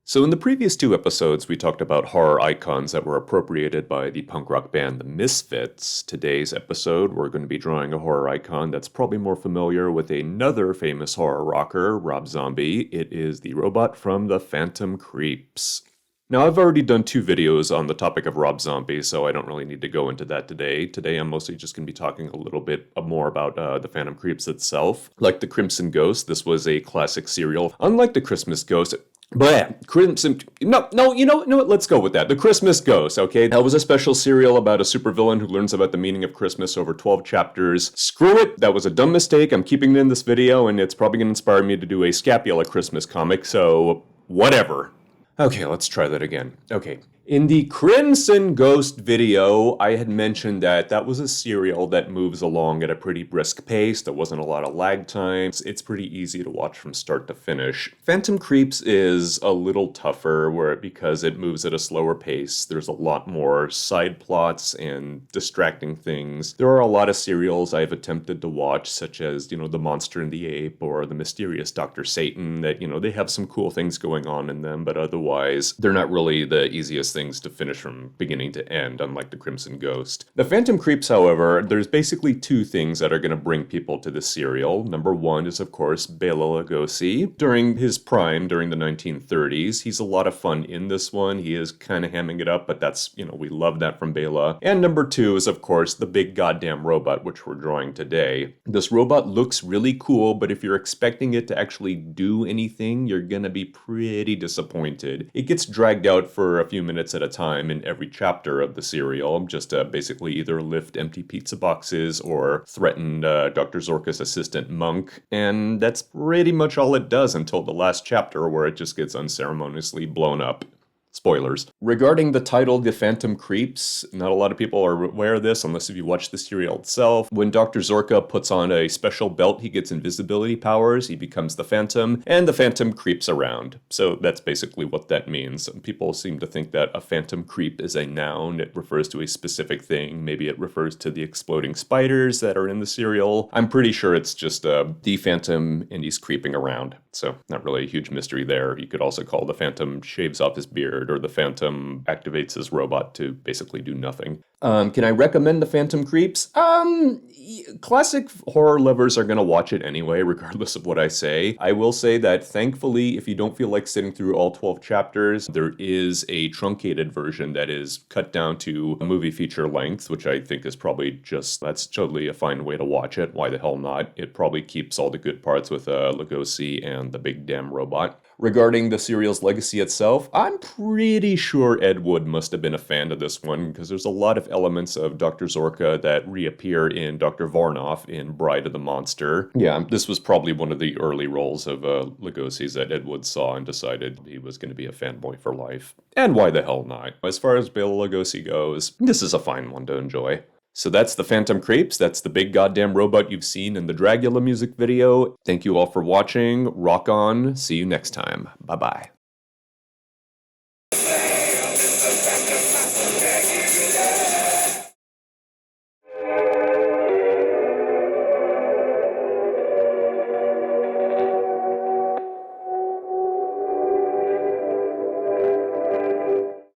So in the previous two episodes, we talked about horror icons that were appropriated by the punk rock band The Misfits. Today's episode, we're going to be drawing a horror icon that's probably more familiar with another famous horror rocker, Rob Zombie. It is the robot from The Phantom Creeps. Now, I've already done two videos on the topic of Rob Zombie, so I don't really need to go into that today. Today, I'm mostly just going to be talking a little bit more about The Phantom Creeps itself. Like The Crimson Ghost, this was a classic serial. Unlike The Christmas Ghost, Crimson... No, you know what? Let's go with that. The Christmas Ghost, okay? That was a special serial about a supervillain who learns about the meaning of Christmas over 12 chapters. Screw it! That was a dumb mistake. I'm keeping it in this video, and it's probably going to inspire me to do a Scapula Christmas comic, so... whatever. Okay, let's try that again. Okay. In the Crimson Ghost video, I had mentioned that that was a serial that moves along at a pretty brisk pace. There wasn't a lot of lag times. It's pretty easy to watch from start to finish. Phantom Creeps is a little tougher because it moves at a slower pace. There's a lot more side plots and distracting things. There are a lot of serials I've attempted to watch, such as, The Monster and the Ape or The Mysterious Dr. Satan, that, they have some cool things going on in them, but otherwise, they're not really the easiest things to finish from beginning to end, unlike The Crimson Ghost. The Phantom Creeps, however, there's basically two things that are going to bring people to this serial. Number one is, of course, Bela Lugosi. During his prime, during the 1930s, he's a lot of fun in this one. He is kind of hamming it up, but that's, we love that from Bela. And number two is, of course, the big goddamn robot, which we're drawing today. This robot looks really cool, but if you're expecting it to actually do anything, you're gonna be pretty disappointed. It gets dragged out for a few minutes at a time in every chapter of the serial, just to basically either lift empty pizza boxes or threaten Dr. Zorka's assistant Monk, and that's pretty much all it does until the last chapter where it just gets unceremoniously blown up. Spoilers. Regarding the title, The Phantom Creeps, not a lot of people are aware of this unless if you watch the serial itself. When Dr. Zorka puts on a special belt, he gets invisibility powers, he becomes the Phantom, and the Phantom creeps around. So that's basically what that means. People seem to think that a Phantom Creep is a noun. It refers to a specific thing. Maybe it refers to the exploding spiders that are in the serial. I'm pretty sure it's just the Phantom and he's creeping around. So not really a huge mystery there. You could also call the Phantom shaves off his beard, or the Phantom activates his robot to basically do nothing. Can I recommend the Phantom Creeps? Classic horror lovers are going to watch it anyway, regardless of what I say. I will say that, thankfully, if you don't feel like sitting through all 12 chapters, there is a truncated version that is cut down to a movie feature length, which I think is probably that's totally a fine way to watch it. Why the hell not? It probably keeps all the good parts with Lugosi and the big damn robot. Regarding the serial's legacy itself, I'm pretty sure Ed Wood must have been a fan of this one, because there's a lot of elements of Dr. Zorka that reappear in Dr. Varnoff in Bride of the Monster. Yeah, this was probably one of the early roles of Lugosi's that Ed Wood saw and decided he was going to be a fanboy for life. And why the hell not? As far as Bela Lugosi goes, this is a fine one to enjoy. So that's the Phantom Creeps. That's the big goddamn robot you've seen in the Dragula music video. Thank you all for watching. Rock on. See you next time. Bye-bye.